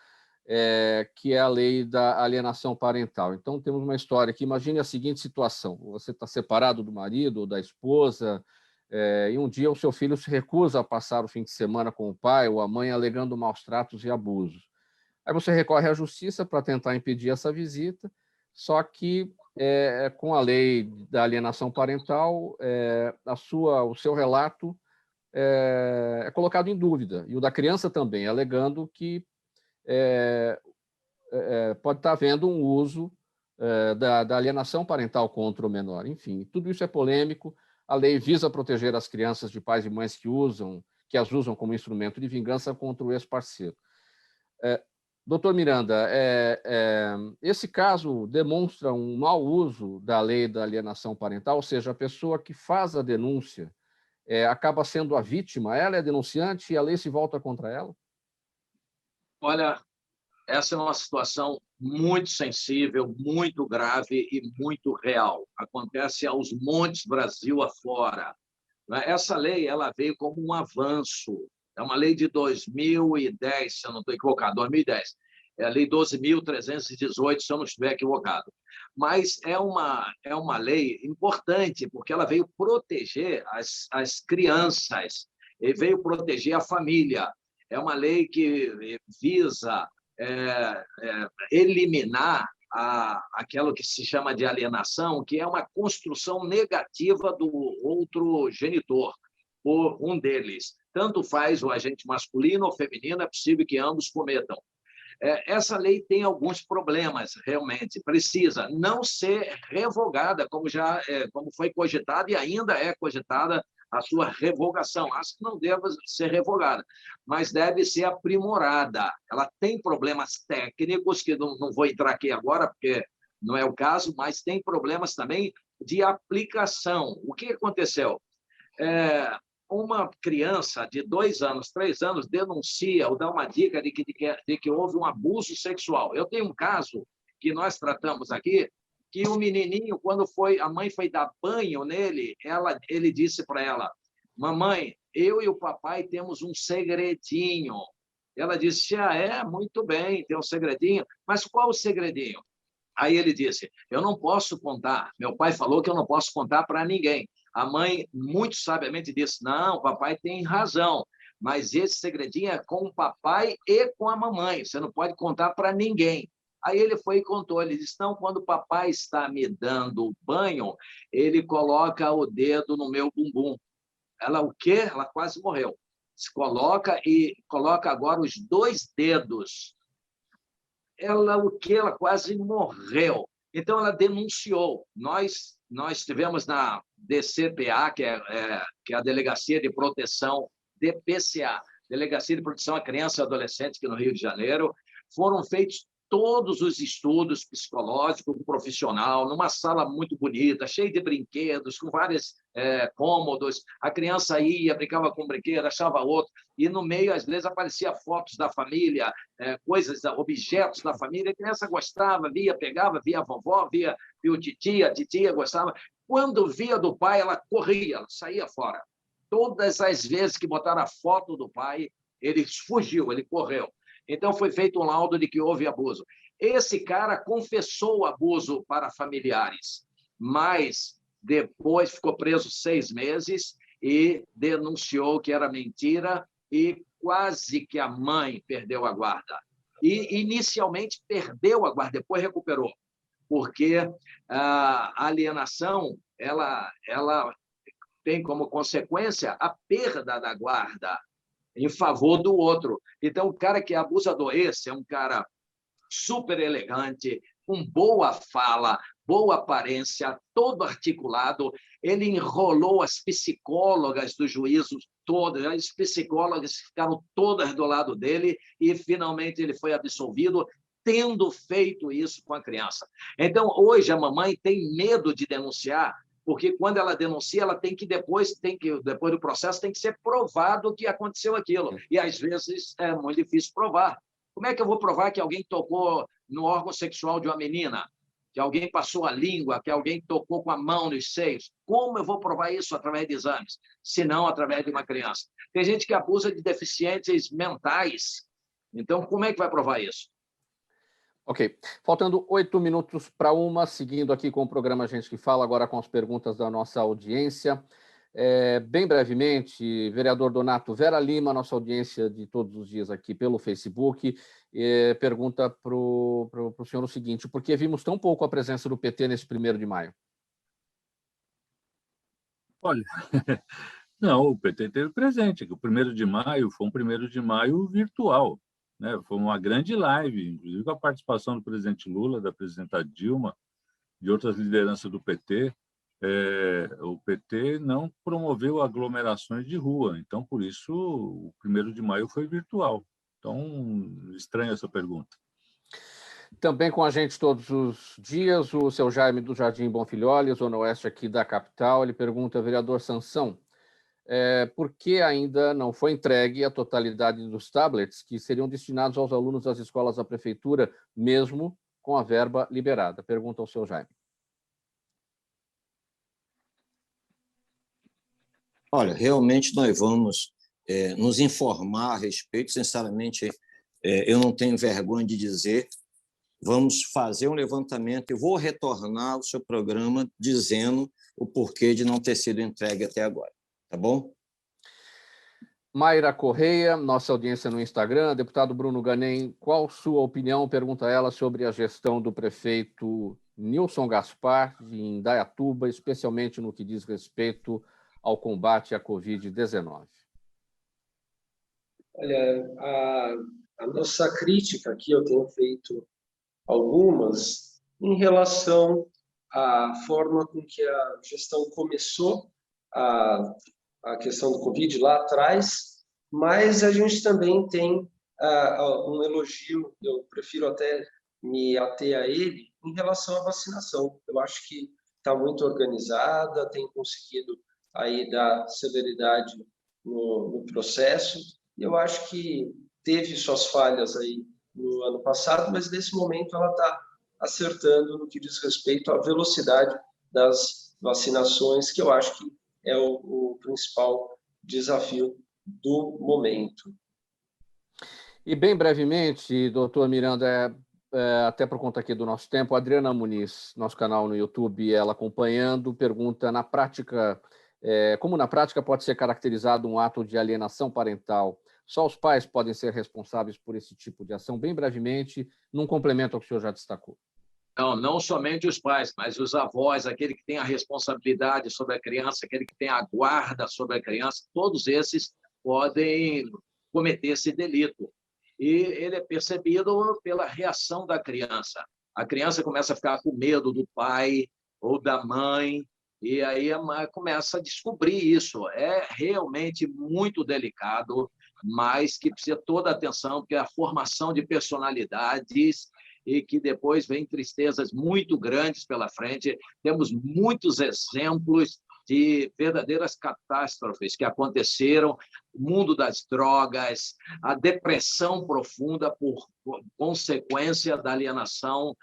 que é a lei da alienação parental. Então, temos uma história aqui. Imagine a seguinte situação: você está separado do marido ou da esposa, e um dia o seu filho se recusa a passar o fim de semana com o pai ou a mãe, alegando maus tratos e abusos. Aí você recorre à justiça para tentar impedir essa visita, só que, com a lei da alienação parental, o seu relato é colocado em dúvida, e o da criança também, alegando que pode estar havendo um uso da alienação parental contra o menor. Enfim, tudo isso é polêmico. A lei visa proteger as crianças de pais e mães que as usam como instrumento de vingança contra o ex-parceiro. Doutor Miranda, esse caso demonstra um mau uso da lei da alienação parental, ou seja, a pessoa que faz a denúncia acaba sendo a vítima, ela é denunciante e a lei se volta contra ela? Olha, essa é uma situação muito sensível, muito grave e muito real. Acontece aos montes Brasil afora. Essa lei ela veio como um avanço. É uma lei de 2010, se eu não estou equivocado, 2010. É a lei 12.318, se eu não estiver equivocado. Mas é uma lei importante, porque ela veio proteger as crianças, e veio proteger a família. É uma lei que visa eliminar aquilo que se chama de alienação, que é uma construção negativa do outro genitor, por um deles. Tanto faz o agente masculino ou feminino, é possível que ambos cometam. Essa lei tem alguns problemas, realmente. Precisa não ser revogada, como foi cogitada e ainda é cogitada a sua revogação. Acho que não deve ser revogada, mas deve ser aprimorada. Ela tem problemas técnicos, que não vou entrar aqui agora, porque não é o caso, mas tem problemas também de aplicação. O que aconteceu? Uma criança de 2 anos, 3 anos, denuncia ou dá uma dica de que houve um abuso sexual. Eu tenho um caso que nós tratamos aqui, que o menininho, quando a mãe foi dar banho nele, ele disse para ela: mamãe, eu e o papai temos um segredinho. Ela disse: muito bem, tem um segredinho, mas qual o segredinho? Aí ele disse: eu não posso contar, meu pai falou que eu não posso contar para ninguém. A mãe, muito sabiamente, disse: não, o papai tem razão, mas esse segredinho é com o papai e com a mamãe, você não pode contar para ninguém. Aí ele foi e contou, ele disse: não, quando o papai está me dando banho, ele coloca o dedo no meu bumbum. Ela, o quê? Ela quase morreu. Se coloca agora os 2 dedos. O quê? Ela quase morreu. Então, ela denunciou. Nós tivemos na DCPA, que é a Delegacia de Proteção, DPCA, Delegacia de Proteção à Criança e Adolescente, aqui no Rio de Janeiro, foram feitos todos os estudos psicológicos com profissional, numa sala muito bonita, cheia de brinquedos, com vários cômodos. A criança ia, brincava com um brinquedo, achava outro, e no meio, às vezes, aparecia fotos da família, coisas, objetos da família. A criança gostava, via, pegava, via a vovó, via o titia, a titia gostava. Quando via do pai, ela corria, ela saía fora. Todas as vezes que botaram a foto do pai, ele fugiu, ele correu. Então, foi feito um laudo de que houve abuso. Esse cara confessou o abuso para familiares, mas depois ficou preso 6 meses e denunciou que era mentira, e quase que a mãe perdeu a guarda. E, inicialmente, perdeu a guarda, depois recuperou, porque a alienação ela tem como consequência a perda da guarda em favor do outro. Então, o cara que é abusador, esse é um cara super elegante, com boa fala, boa aparência, todo articulado. Ele enrolou as psicólogas do juízo todas, as psicólogas ficaram todas do lado dele, e, finalmente, ele foi absolvido, tendo feito isso com a criança. Então, hoje, a mamãe tem medo de denunciar, porque quando ela denuncia, ela depois do processo, tem que ser provado que aconteceu aquilo. E, às vezes, é muito difícil provar. Como é que eu vou provar que alguém tocou no órgão sexual de uma menina? Que alguém passou a língua, que alguém tocou com a mão nos seios? Como eu vou provar isso através de exames, se não através de uma criança? Tem gente que abusa de deficientes mentais. Então, como é que vai provar isso? Ok. Faltando 8 minutos para 1, seguindo aqui com o programa Gente que Fala, agora com as perguntas da nossa audiência. Bem brevemente, vereador Donato, Vera Lima, nossa audiência de todos os dias aqui pelo Facebook, pergunta para o senhor o seguinte: por que vimos tão pouco a presença do PT nesse 1º de maio? Olha, não, o PT esteve presente, que o 1º de maio foi um 1º de maio virtual, né? Foi uma grande live, inclusive com a participação do presidente Lula, da presidenta Dilma, de outras lideranças do PT. O PT não promoveu aglomerações de rua, então, por isso, o 1º de maio foi virtual. Então, estranha essa pergunta. Também com a gente todos os dias, o seu Jaime do Jardim Bonfilholi, zona oeste aqui da capital. Ele pergunta, vereador Sansão, por que ainda não foi entregue a totalidade dos tablets que seriam destinados aos alunos das escolas da prefeitura, mesmo com a verba liberada? Pergunta ao seu Jaime. Olha, realmente nós vamos nos informar a respeito. Sinceramente, eu não tenho vergonha de dizer. Vamos fazer um levantamento e vou retornar ao seu programa dizendo o porquê de não ter sido entregue até agora. Tá bom? Mayra Correia, nossa audiência no Instagram. Deputado Bruno Ganem, qual sua opinião, pergunta ela, sobre a gestão do prefeito Nilson Gaspar de Indaiatuba, especialmente no que diz respeito ao combate à Covid-19? Olha, a nossa crítica aqui, eu tenho feito algumas, em relação à forma com que a gestão começou a questão do Covid lá atrás, mas a gente também tem um elogio, eu prefiro até me ater a ele, em relação à vacinação. Eu acho que está muito organizada, tem conseguido aí dar celeridade no processo. Eu acho que teve suas falhas aí no ano passado, mas nesse momento ela está acertando no que diz respeito à velocidade das vacinações, que eu acho que é o principal desafio do momento. E bem brevemente, doutor Miranda, até por conta aqui do nosso tempo, a Adriana Muniz, nosso canal no YouTube, ela acompanhando, pergunta, na prática, como na prática pode ser caracterizado um ato de alienação parental? Só os pais podem ser responsáveis por esse tipo de ação? Bem brevemente, num complemento ao que o senhor já destacou. Não somente os pais, mas os avós, aquele que tem a responsabilidade sobre a criança, aquele que tem a guarda sobre a criança, todos esses podem cometer esse delito. E ele é percebido pela reação da criança. A criança começa a ficar com medo do pai ou da mãe, e aí a mãe começa a descobrir isso. É realmente muito delicado, mas que precisa toda a atenção, porque é a formação de personalidades e que depois vem tristezas muito grandes pela frente. Temos muitos exemplos de verdadeiras catástrofes que aconteceram, o mundo das drogas, a depressão profunda por consequência da alienação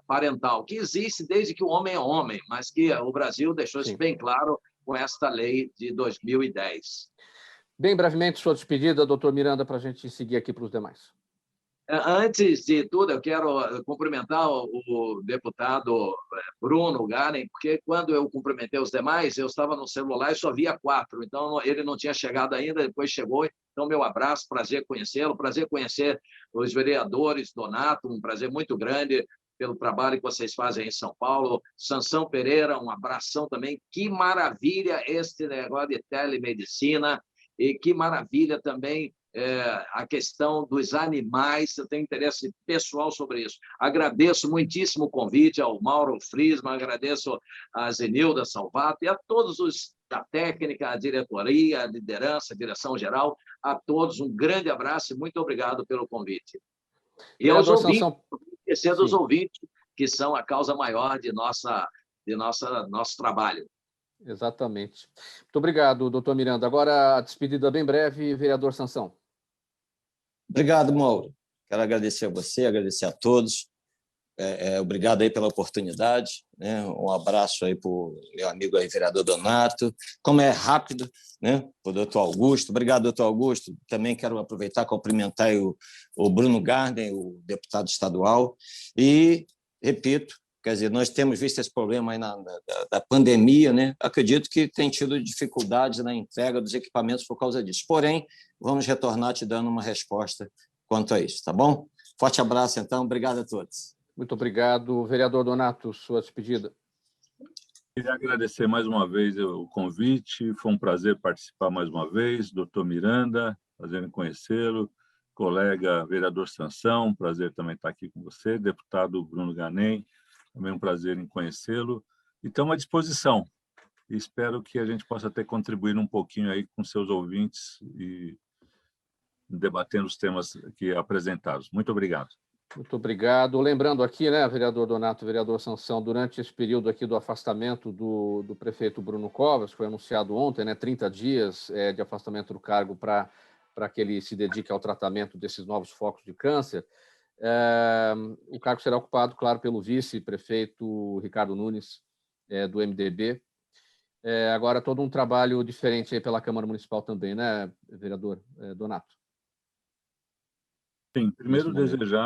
parental, que existe desde que o homem é homem, mas que o Brasil deixou isso bem claro com esta lei de 2010. Bem brevemente, sua despedida, doutor Miranda, para a gente seguir aqui para os demais. Antes de tudo, eu quero cumprimentar o deputado Bruno Ganem, porque quando eu cumprimentei os demais, eu estava no celular e só via 4, então ele não tinha chegado ainda, depois chegou. Então, meu abraço, prazer conhecê-lo, prazer conhecer os vereadores, Donato, um prazer muito grande pelo trabalho que vocês fazem em São Paulo. Sansão Pereira, um abração também. Que maravilha este negócio de telemedicina e que maravilha também a questão dos animais. Eu tenho interesse pessoal sobre isso. Agradeço muitíssimo o convite ao Mauro Friesman, agradeço a Zenilda Salvato e a todos os da técnica, a diretoria, a liderança, a direção geral, a todos um grande abraço e muito obrigado pelo convite. E aos ouvintes, não esquecer dos ouvintes, que são a causa maior de nosso trabalho. Exatamente. Muito obrigado, doutor Miranda. Agora, a despedida bem breve, vereador Sansão. Obrigado, Mauro. Quero agradecer a você, agradecer a todos. Obrigado aí pela oportunidade, né? Um abraço aí para o meu amigo aí, vereador Donato. Como é rápido, né, para o doutor Augusto. Obrigado, doutor Augusto. Também quero aproveitar e cumprimentar o Bruno Garden, o deputado estadual. E, repito, quer dizer, nós temos visto esse problema aí da pandemia, né? Acredito que tem tido dificuldades na entrega dos equipamentos por causa disso. Porém, vamos retornar te dando uma resposta quanto a isso, tá bom? Forte abraço, então. Obrigado a todos. Muito obrigado. Vereador Donato, sua despedida. Queria agradecer mais uma vez o convite, foi um prazer participar mais uma vez. Doutor Miranda, prazer em conhecê-lo. Colega vereador Sansão, prazer também estar aqui com você. Deputado Bruno Ganem, também um prazer em conhecê-lo. E estamos à disposição. E espero que a gente possa ter contribuído um pouquinho aí com seus ouvintes e debatendo os temas aqui apresentados. Muito obrigado. Muito obrigado. Lembrando aqui, né, vereador Donato, vereador Sansão, durante esse período aqui do afastamento do prefeito Bruno Covas, foi anunciado ontem, né, 30 dias de afastamento do cargo para que ele se dedique ao tratamento desses novos focos de câncer. O cargo será ocupado, claro, pelo vice-prefeito Ricardo Nunes, do MDB. Agora, todo um trabalho diferente aí pela Câmara Municipal também, né, vereador Donato? Sim, primeiro desejar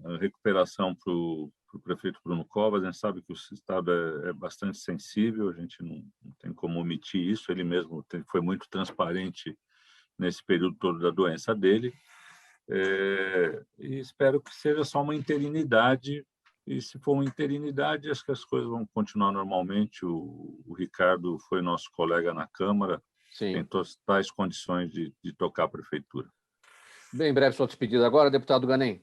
a recuperação para o prefeito Bruno Covas. A gente sabe que o estado é bastante sensível, a gente não tem como omitir isso, ele mesmo foi muito transparente nesse período todo da doença dele, e espero que seja só uma interinidade, e se for uma interinidade, acho que as coisas vão continuar normalmente. O Ricardo foi nosso colega na Câmara, Sim. tem totais condições de tocar a prefeitura. Bem breve sua despedida agora, deputado Ganem.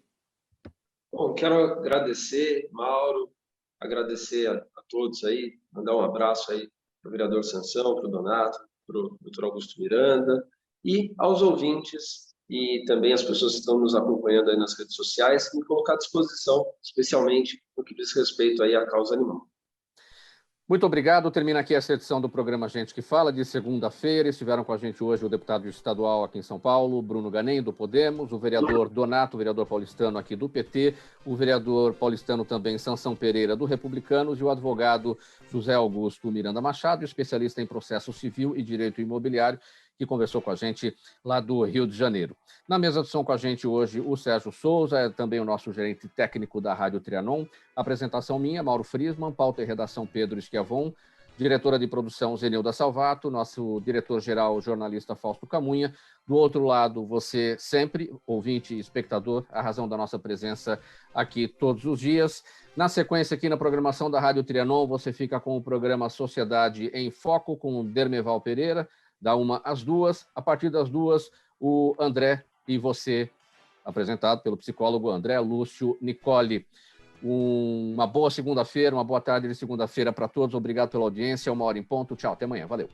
Bom, quero agradecer, Mauro, agradecer a todos aí, mandar um abraço aí para o vereador Sansão, para o Donato, para o doutor Augusto Miranda e aos ouvintes e também as pessoas que estão nos acompanhando aí nas redes sociais, me colocar à disposição, especialmente no que diz respeito aí à causa animal. Muito obrigado. Termina aqui essa edição do programa Gente que Fala, de segunda-feira. Estiveram com a gente hoje o deputado estadual aqui em São Paulo, Bruno Ganem, do Podemos, o vereador Donato, vereador paulistano aqui do PT, o vereador paulistano também Sansão Pereira, do Republicanos, e o advogado José Augusto Miranda Machado, especialista em processo civil e direito imobiliário, que conversou com a gente lá do Rio de Janeiro. Na mesa de som com a gente hoje, o Sérgio Souza, também o nosso gerente técnico da Rádio Trianon. Apresentação minha, Mauro Friesman, pauta e redação Pedro Schiavon, diretora de produção Zenilda Salvato, nosso diretor-geral jornalista Fausto Camunha. Do outro lado, você sempre, ouvinte e espectador, a razão da nossa presença aqui todos os dias. Na sequência, aqui na programação da Rádio Trianon, você fica com o programa Sociedade em Foco, com o Dermeval Pereira, da 1 às 2. A partir das 2, o André e você, apresentado pelo psicólogo André Lúcio Nicoli. Uma boa segunda-feira, uma boa tarde de segunda-feira para todos. Obrigado pela audiência. 1h em ponto. Tchau, até amanhã. Valeu.